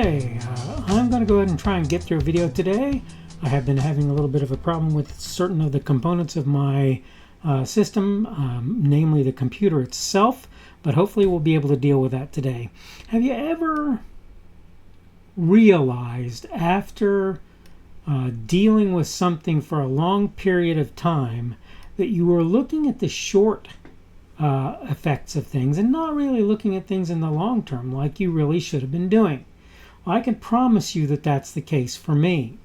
Okay, I'm going to go ahead and try and get through a video today. I have been having a little bit of a problem with certain of the components of my system, namely the computer itself, but hopefully we'll be able to deal with that today. Have you ever realized after dealing with something for a long period of time that you were looking at the short effects of things and not really looking at things in the long term like you really should have been doing? Well, I can promise you that that's the case for me.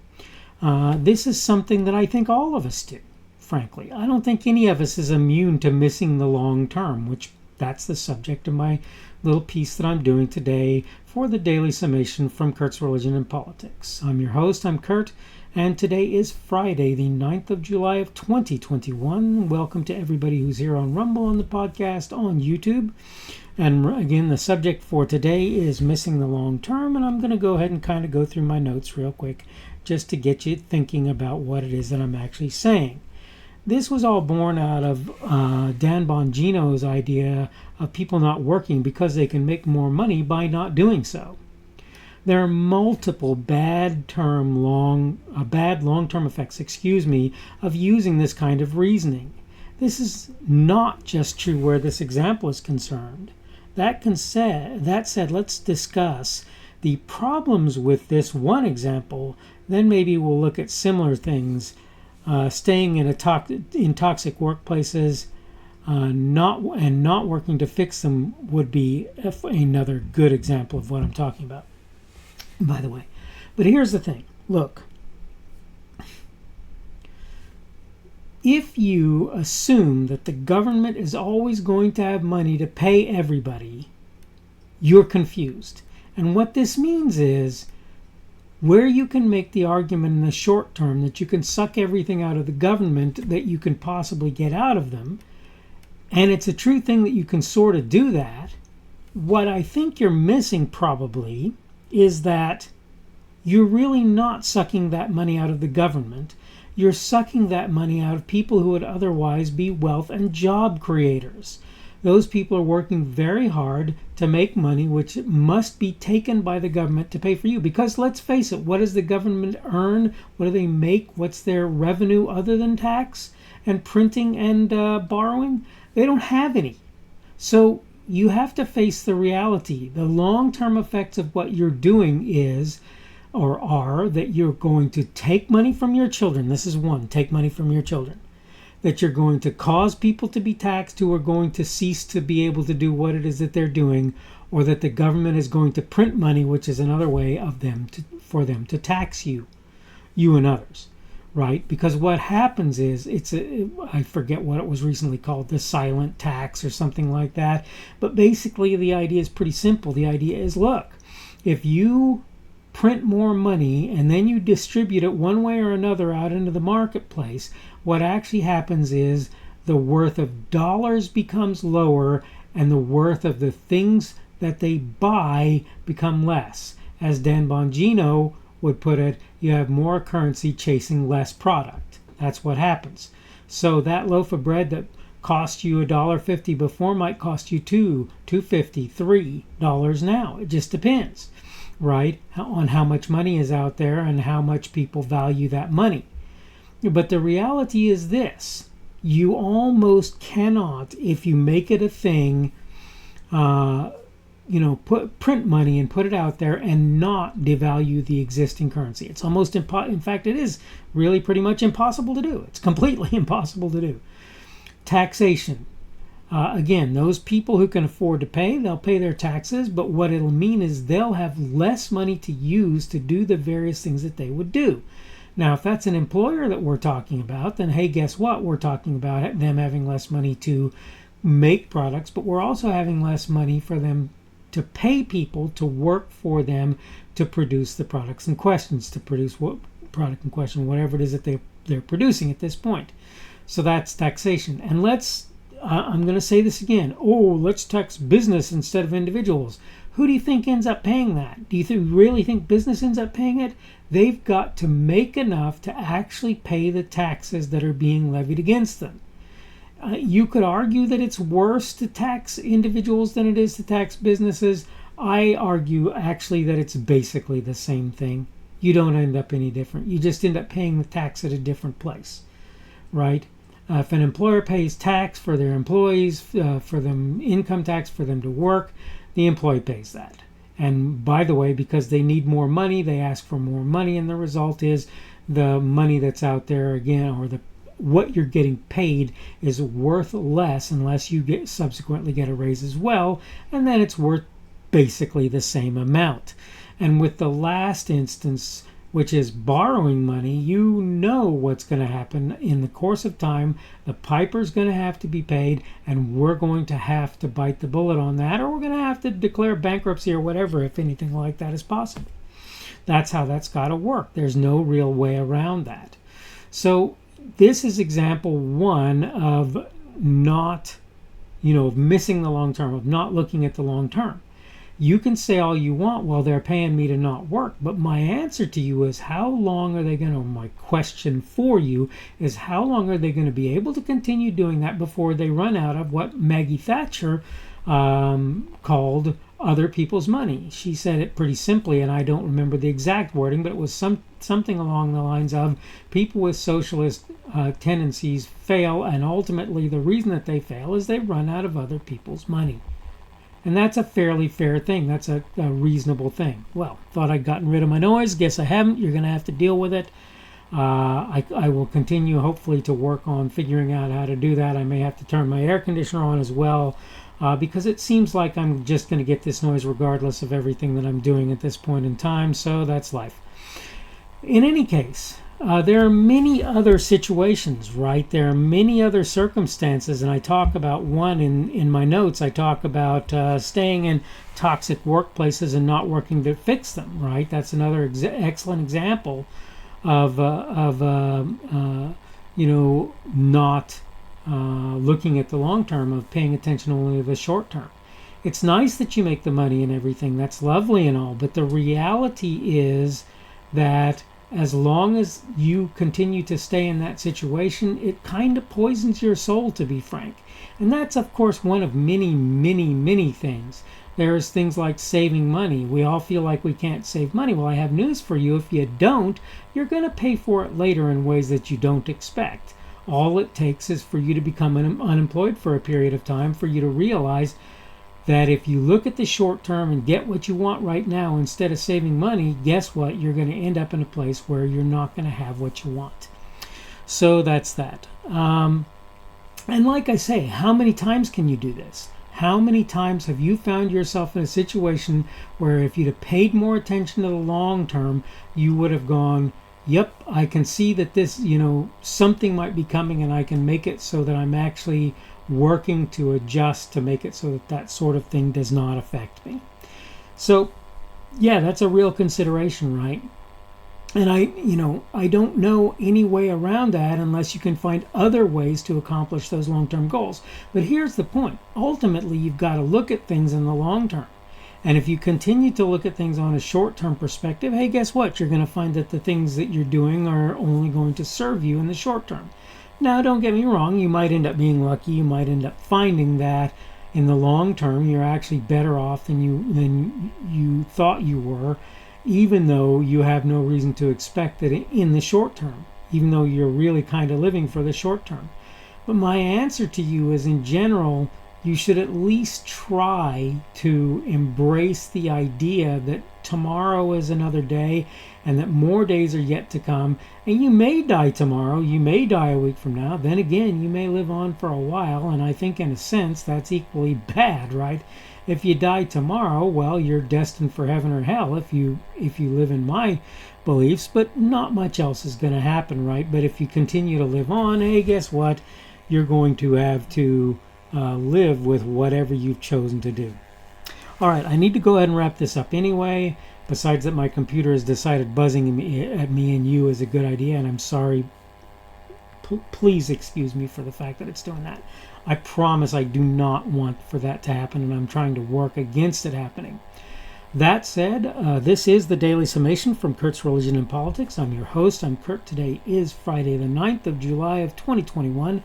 This is something that I think all of us do, frankly. I don't think any of us is immune to missing the long term, which that's the subject of my little piece that I'm doing today for the Daily Summation from Kurt's Religion and Politics. I'm your host, I'm Kurt, and today is Friday, the 9th of July of 2021. Welcome to everybody who's here on Rumble, on the podcast, on YouTube. And again, the subject for today is missing the long term, and I'm going to go ahead and kind of go through my notes real quick just to get you thinking about what it is that I'm actually saying. This was all born out of Dan Bongino's idea of people not working because they can make more money by not doing so. There are multiple bad long-term effects, of using this kind of reasoning. This is not just true where this example is concerned. That said, let's discuss the problems with this one example. Then maybe we'll look at similar things. Staying in toxic workplaces, not working to fix them would be another good example of what I'm talking about, by the way. But here's the thing. Look, if you assume that the government is always going to have money to pay everybody, you're confused. And what this means is, where you can make the argument in the short term that you can suck everything out of the government that you can possibly get out of them, and it's a true thing that you can sort of do that, what I think you're missing probably is that you're really not sucking that money out of the government. You're sucking that money out of people who would otherwise be wealth and job creators. Those people are working very hard to make money, which must be taken by the government to pay for you. Because let's face it, what does the government earn? What do they make? What's their revenue other than tax and printing and borrowing? They don't have any. So you have to face the reality. The long-term effects of what you're doing are that you're going to take money from your children. This is one, take money from your children. That you're going to cause people to be taxed who are going to cease to be able to do what it is that they're doing, or that the government is going to print money, which is another way for them to tax you and others, right? Because what happens is, I forget what it was recently called, the silent tax or something like that. But basically the idea is pretty simple. The idea is, look, if you print more money and then you distribute it one way or another out into the marketplace, what actually happens is the worth of dollars becomes lower and the worth of the things that they buy become less. As Dan Bongino would put it, you have more currency chasing less product. That's what happens. So that loaf of bread that cost you $1.50 before might cost you $2.50, $3 now. It just depends, right, on how much money is out there and how much people value that money. But the reality is this: you almost cannot, if you make it a thing, print money and put it out there and not devalue the existing currency. It's almost in fact, it is really pretty much impossible to do. It's completely impossible to do. Taxation. Again, those people who can afford to pay, they'll pay their taxes, but what it'll mean is they'll have less money to use to do the various things that they would do. Now, if that's an employer that we're talking about, then hey, guess what? We're talking about them having less money to make products, but we're also having less money for them to pay people to work for them to produce the products in question, whatever it is that they're producing at this point. So that's taxation. And I'm going to say this again. Let's tax business instead of individuals. Who do you think ends up paying that? Do you really think business ends up paying it? They've got to make enough to actually pay the taxes that are being levied against them. You could argue that it's worse to tax individuals than it is to tax businesses. I argue actually that it's basically the same thing. You don't end up any different. You just end up paying the tax at a different place, right? If an employer pays tax for their employees, for them income tax for them to work, the employee pays that. And by the way, because they need more money, they ask for more money, and the result is the money that's out there again, or what you're getting paid is worth less unless you subsequently get a raise as well, and then it's worth basically the same amount. And with the last instance, which is borrowing money, you know what's going to happen in the course of time. The piper's going to have to be paid, and we're going to have to bite the bullet on that, or we're going to have to declare bankruptcy or whatever if anything like that is possible. That's how that's got to work. There's no real way around that. So this is example one of not, of missing the long term, of not looking at the long term. You can say all you want, well, they're paying me to not work. But my answer to you is, how long are they going to, my question for you is, how long are they going to be able to continue doing that before they run out of what Maggie Thatcher called other people's money? She said it pretty simply, and I don't remember the exact wording, but it was something along the lines of, people with socialist tendencies fail, and ultimately the reason that they fail is they run out of other people's money. And that's a fairly fair thing. That's a reasonable thing. Well, thought I'd gotten rid of my noise. Guess I haven't. You're going to have to deal with it. I will continue, hopefully, to work on figuring out how to do that. I may have to turn my air conditioner on as well, because it seems like I'm just going to get this noise regardless of everything that I'm doing at this point in time. So that's life. In any case, there are many other situations, right? There are many other circumstances, and I talk about one in my notes. I talk about staying in toxic workplaces and not working to fix them, right? That's another excellent example of not looking at the long term, of paying attention only to the short term. It's nice that you make the money and everything. That's lovely and all, but the reality is that as long as you continue to stay in that situation, it kind of poisons your soul, to be frank. And that's, of course, one of many, many, many things. There's things like saving money. We all feel like we can't save money. Well, I have news for you. If you don't, you're going to pay for it later in ways that you don't expect. All it takes is for you to become unemployed for a period of time, for you to realize that if you look at the short term and get what you want right now instead of saving money, guess what? You're going to end up in a place where you're not going to have what you want. So that's that. And like I say, how many times can you do this? How many times have you found yourself in a situation where if you'd have paid more attention to the long term, you would have gone, yep, I can see that this, something might be coming, and I can make it so that I'm actually working to adjust to make it so that that sort of thing does not affect me. So, yeah, that's a real consideration, right? And I don't know any way around that unless you can find other ways to accomplish those long-term goals. But here's the point. Ultimately, you've got to look at things in the long term. And if you continue to look at things on a short-term perspective, hey, guess what? You're going to find that the things that you're doing are only going to serve you in the short term. Now, don't get me wrong, you might end up being lucky. You might end up finding that in the long term, you're actually better off than you thought you were, even though you have no reason to expect that in the short term, even though you're really kind of living for the short term. But my answer to you is, in general, you should at least try to embrace the idea that tomorrow is another day and that more days are yet to come. And you may die tomorrow, you may die a week from now, then again, you may live on for a while, and I think in a sense that's equally bad, right? If you die tomorrow, well, you're destined for heaven or hell if you live in my beliefs, but not much else is going to happen, right? But if you continue to live on, hey, guess what? You're going to have to live with whatever you've chosen to do. All right, I need to go ahead and wrap this up anyway. Besides that, my computer has decided buzzing at me and you is a good idea, and I'm sorry. Please excuse me for the fact that it's doing that. I promise I do not want for that to happen, and I'm trying to work against it happening. That said, this is the Daily Summation from Kurt's Religion and Politics. I'm your host. I'm Kurt. Today is Friday the 9th of July of 2021.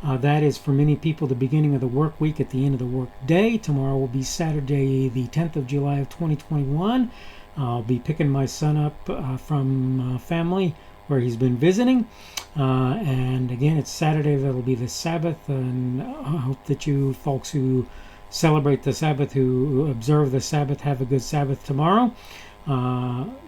That is for many people the beginning of the work week at the end of the work day. Tomorrow will be Saturday, the 10th of July of 2021. I'll be picking my son up from family where he's been visiting. And again, it's Saturday. That'll be the Sabbath. And I hope that you folks who celebrate the Sabbath, who observe the Sabbath, have a good Sabbath tomorrow.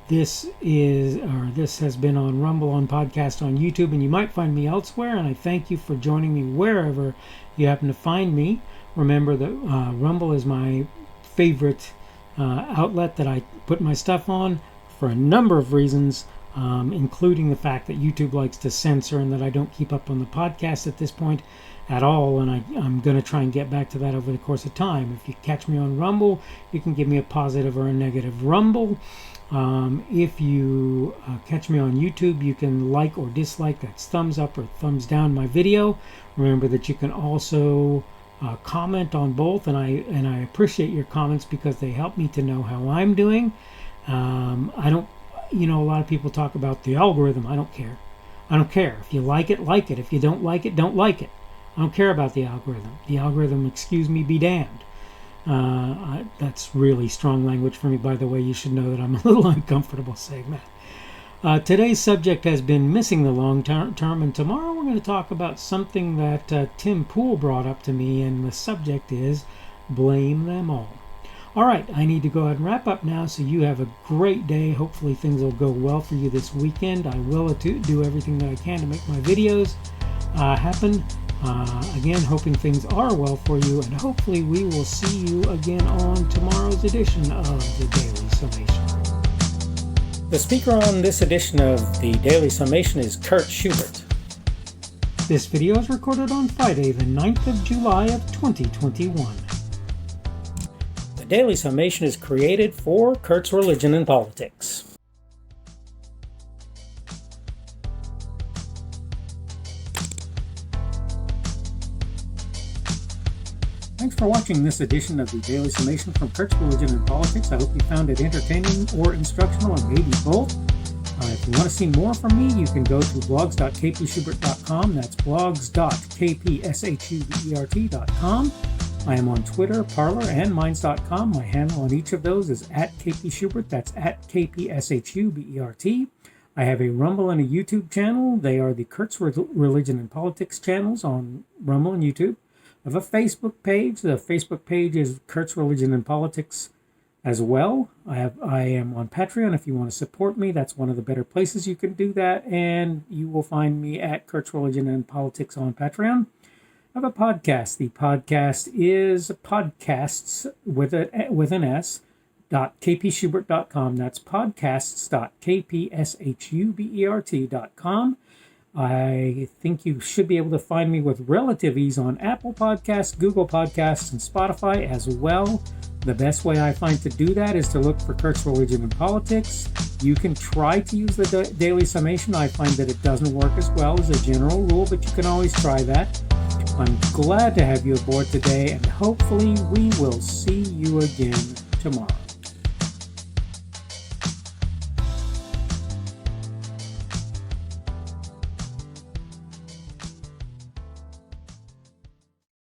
This has been on Rumble, on podcast, on YouTube, and you might find me elsewhere. And I thank you for joining me wherever you happen to find me. Remember that Rumble is my favorite outlet that I put my stuff on for a number of reasons, including the fact that YouTube likes to censor and that I don't keep up on the podcast at this point at all, and I'm going to try and get back to that over the course of time. If you catch me on Rumble, you can give me a positive or a negative rumble. If you catch me on YouTube, you can like or dislike, that's thumbs up or thumbs down my video. Remember that you can also comment on both, and I appreciate your comments because they help me to know how I'm doing. I don't, a lot of people talk about the algorithm. I don't care. If you like it, like it. If you don't like it, don't like it. I don't care about the algorithm. The algorithm, excuse me, be damned. That's really strong language for me, by the way. You should know that I'm a little uncomfortable saying that. Today's subject has been missing the long term, and tomorrow we're going to talk about something that Tim Pool brought up to me, and the subject is blame them all. All right, I need to go ahead and wrap up now, so you have a great day. Hopefully things will go well for you this weekend. I will do everything that I can to make my videos happen. Again, hoping things are well for you, and hopefully we will see you again on tomorrow's edition of the Daily Summation. The speaker on this edition of the Daily Summation is Kurt Schubert. This video is recorded on Friday, the 9th of July of 2021. The Daily Summation is created for Kurt's Religion and Politics. Thanks for watching this edition of the Daily Summation from Kurt's Religion and Politics. I hope you found it entertaining or instructional, or maybe both. If you want to see more from me, you can go to blogs.kpschubert.com. That's blogs.kpschubert.com. I am on Twitter, Parler, and Minds.com. My handle on each of those is @kpschubert. That's @kpschubert. I have a Rumble and a YouTube channel. They are the Kurt's Religion and Politics channels on Rumble and YouTube. I have a Facebook page. The Facebook page is Kurt's Religion and Politics as well. I am on Patreon. If you want to support me, that's one of the better places you can do that. And you will find me at Kurt's Religion and Politics on Patreon. I have a podcast. The podcast is podcasts with an S, .kpschubert.com. That's podcasts.kpschubert.com. I think you should be able to find me with relative ease on Apple Podcasts, Google Podcasts, and Spotify as well. The best way I find to do that is to look for Kurt's Religion and Politics. You can try to use the Daily Summation. I find that it doesn't work as well as a general rule, but you can always try that. I'm glad to have you aboard today, and hopefully we will see you again tomorrow.